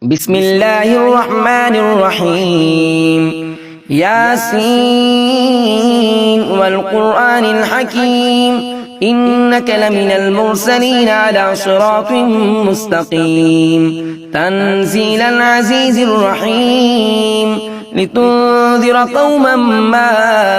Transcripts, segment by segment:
بسم الله الرحمن الرحيم ياسين والقرآن الحكيم إنك لمن المرسلين على صراط مستقيم تنزيل العزيز الرحيم لتنذر قوما ما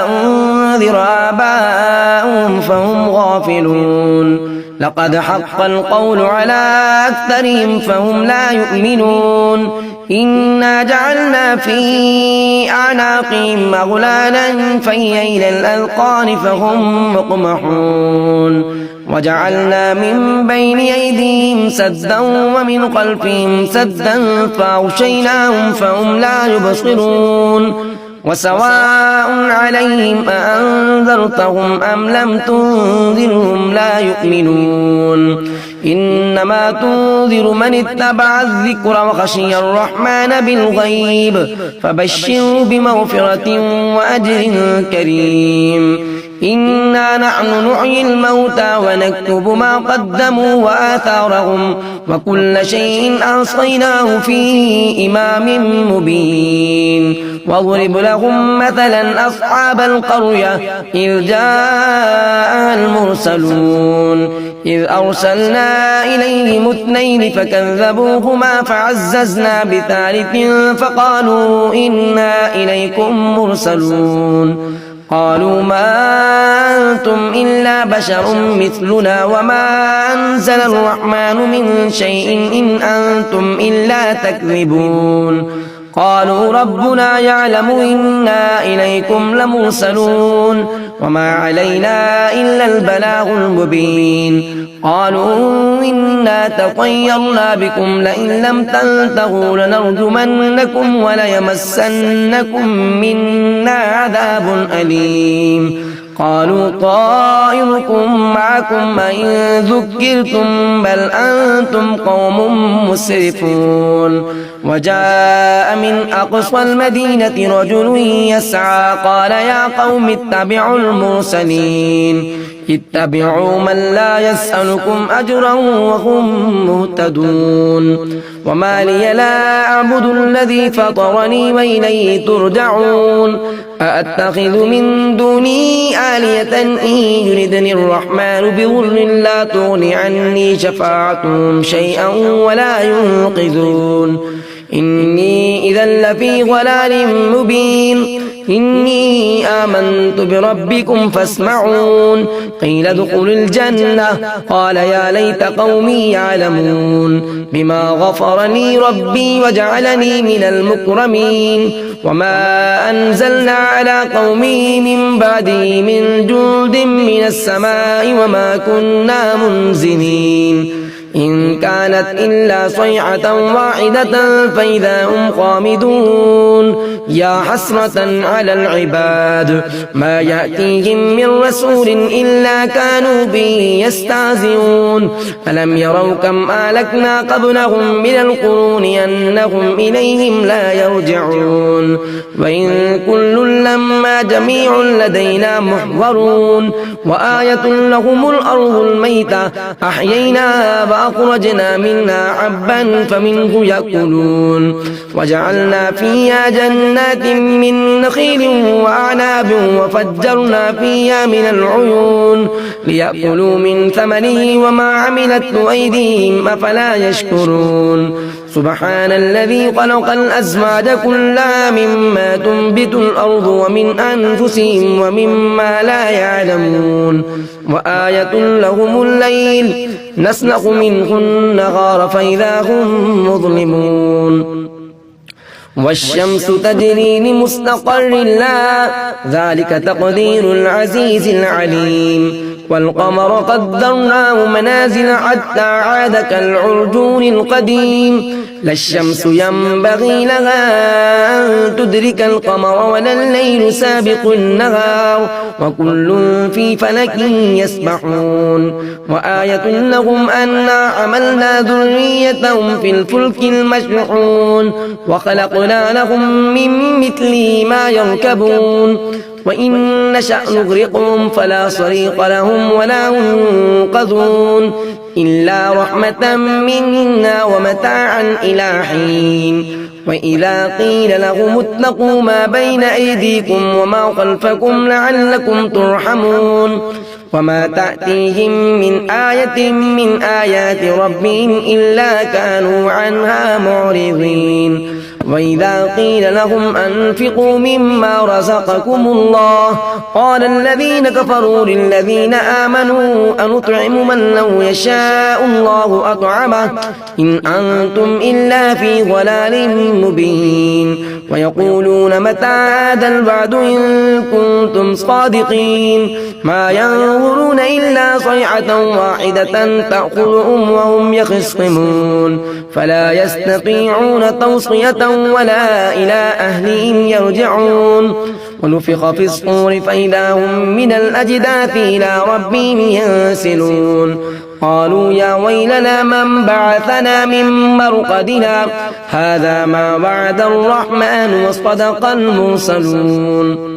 أنذر آباؤهم فهم غافلون لقد حق القول على أكثرهم فهم لا يؤمنون إنا جعلنا في أعناقهم أغلالا فهي إلى الأذقان فهم مقمحون وجعلنا من بين أيديهم سدا ومن خلفهم سدا فأغشيناهم فهم لا يبصرون وسواء عليهم أأنذرتهم أم لم تنذرهم لا يؤمنون إنما تنذر من اتبع الذكر وخشي الرحمن بالغيب فبشره بمغفرة وأجر كريم إنا نحن نحيي الموتى ونكتب ما قدموا وآثارهم وكل شيء أحصيناه في إمام مبين واضرب لهم مثلا أصحاب القرية إذ جاء المرسلون إذ أرسلنا إليهم اثنين فكذبوهما فعززنا بثالث فقالوا إنا إليكم مرسلون قالوا ما أنتم إلا بشر مثلنا وما أنزل الرحمن من شيء إن أنتم إلا تكذبون قالوا ربنا يعلم إنا إليكم لمرسلون وما علينا إلا البلاغ المبين قالوا إنا تطيرنا بكم لئن لم تنتهوا لنرجمنكم وليمسنكم منا عذاب أليم قالوا طائركم معكم إن ذكرتم بل أنتم قوم مسرفون وجاء من أقصى المدينة رجل يسعى قال يا قوم اتبعوا المرسلين اتبعوا من لا يسألكم أجرا وهم مهتدون وما لي لا أعبد الذي فطرني وإليه ترجعون أأتخذ من دوني آلية إن يردني الرحمن بضر لا تغن عني شفاعتهم شيئا ولا ينقذون إني إذا لفي ضلال مبين إني آمنت بربكم فاسمعون قيل ادخلوا الجنة قال يا ليت قومي يعلمون بما غفر لي ربي وجعلني من المكرمين وما أنزلنا على قومه من بعده من جند من السماء وما كنا منزلين إن كانت إلا صيحة واحدة فإذا هم خامدون يا حسرة على العباد ما يأتيهم من رسول إلا كانوا به يستهزئون ألم يروا كم أهلكنا قبلهم من القرون أنهم إليهم لا يرجعون وإن كل لما جميع لدينا محضرون وآية لهم الأرض الميتة أحييناها فأخرجنا منها حبا فمنه يأكلون وجعلنا فيها جنات من نخيل وأعناب وفجرنا فيها من العيون ليأكلوا من ثمره وما عملته أيديهم أفلا يشكرون سبحان الذي خلق الأزواج كلها مما تنبت الأرض ومن أنفسهم ومما لا يعلمون وآية لهم الليل نسلخ منه النهار فإذا هم مظلمون والشمس تجري لمستقر لها ذلك تقدير العزيز العليم والقمر قدرناه منازل حتى عاد كالعرجون القديم لا الشمس ينبغي لها أن تدرك القمر ولا الليل سابق النهار وكل في فلك يسبحون وآية لهم أنا حملنا ذريتهم في الفلك المشحون وخلقنا لهم من مثله ما يركبون وإن نشأ نغرقهم فلا صريخ لهم ولا هم ينقذون إلا رحمة منا ومتاعا إلى حين وإذا قيل لهم اتقوا ما بين أيديكم وما خلفكم لعلكم ترحمون وما تأتيهم من آية من آيات ربهم إلا كانوا عنها معرضين وإذا قيل لهم أنفقوا مما رزقكم الله قال الذين كفروا للذين آمنوا أنطعم من لو يشاء الله أطعمه إن أنتم إلا في ضلال مبين ويقولون متى هذا الوعد إن كنتم صادقين ما ينظرون إلا صيحة واحدة تأخذهم وهم يخصمون فلا يستطيعون توصية ولا إلى أهلهم يرجعون ونفخ في الصور فإذا هم من الأجداث إلى ربهم ينسلون قالوا يا ويلنا من بعثنا من مرقدنا هذا ما وعد الرحمن وصدق المرسلون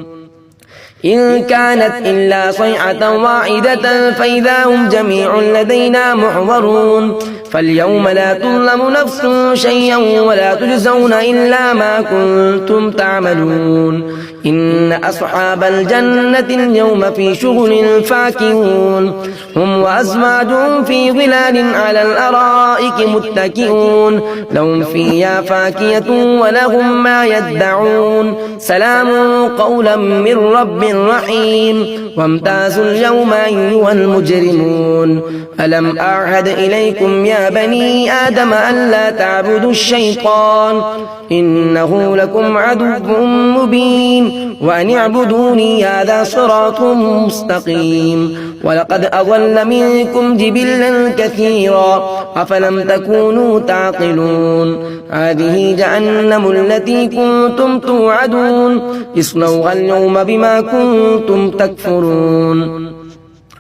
إن كانت إلا صيحة واحدة فإذا هم جميع لدينا محضرون فاليوم لا تظلم نفس شيئا ولا تجزون إلا ما كنتم تعملون إن أصحاب الجنة اليوم في شغل فاكهون هم وأزواجهم في ظلال على الأرائك متكئون لهم فيها فاكهة ولهم ما يدعون سلام قولا من رب رحيم وامتازوا اليوم أيها المجرمون ألم أعهد إليكم يا بني آدم ألا تعبدوا الشيطان إنه لكم عدو مبين وأن اعبدوني هذا صراط مستقيم ولقد أضل منكم جبلا كثيرا أفلم تكونوا تعقلون هذه جهنم التي كنتم توعدون اصلوها اليوم بما كنتم تكفرون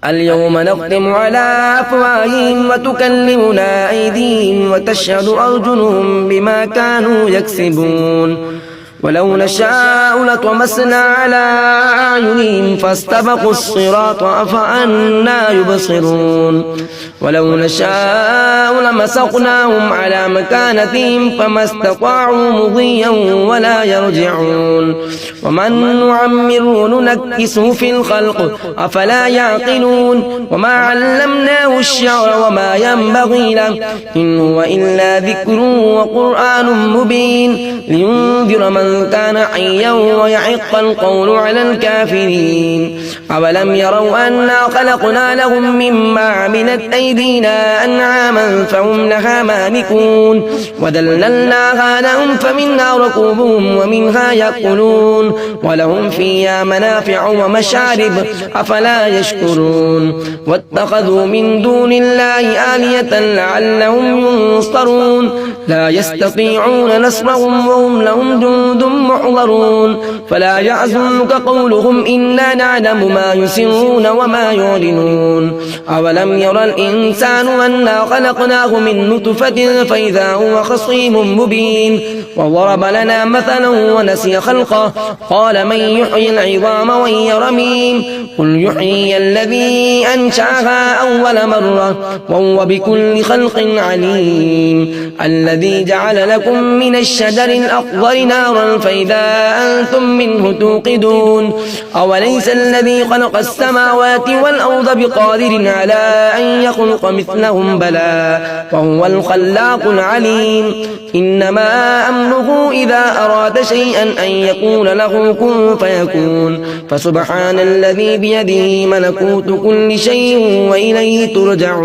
اليوم نختم على أفواههم وتكلمنا أيديهم وتشهد أرجلهم بما كانوا يكسبون ولو نشاء لطمسنا على أعينهم فاستبقوا الصراط أفأنا يبصرون ولو نشاء لمسخناهم على مكانتهم فما استطاعوا مضيا ولا يرجعون ومن نعمره ننكسه في الخلق أفلا يعقلون وما علمناه الشعر وما ينبغي له إن هو إلا ذكر وقرآن مبين لينذر من كان حيا ويحق القول على الكافرين أولم يروا أنا خلقنا لهم مما عملت أيدينا أنعاما فهم لها مالكون وذللناها لهم فمنها ركوبهم ومنها يأكلون ولهم فيها منافع ومشارب أفلا يشكرون واتخذوا من دون الله آلية لعلهم ينصرون لا يستطيعون نصرهم وهم لهم جند محضرون فلا يحزنك قولهم إنا نعلم ما يسرون وما يعلنون أولم يرى الإنسان أنا خلقناه من نطفة فإذا هو خصيم مبين وضرب لنا مثلا ونسي خلقه قال من يحيي العظام وهي رميم قل يحيي الذي أنشأها أول مرة وهو بكل خلق عليم الذي جعل لكم من الشجر الأخضر نارا فإذا أنتم منه توقدون أوليس الذي خلق السماوات والأرض بقادر على أن يخلق مثلهم بلى وهو الخلاق العليم إنما أمره إذا أراد شيئا أن يقول له كن فيكون فسبحان الذي بيده ملكوت كل شيء وإليه ترجعون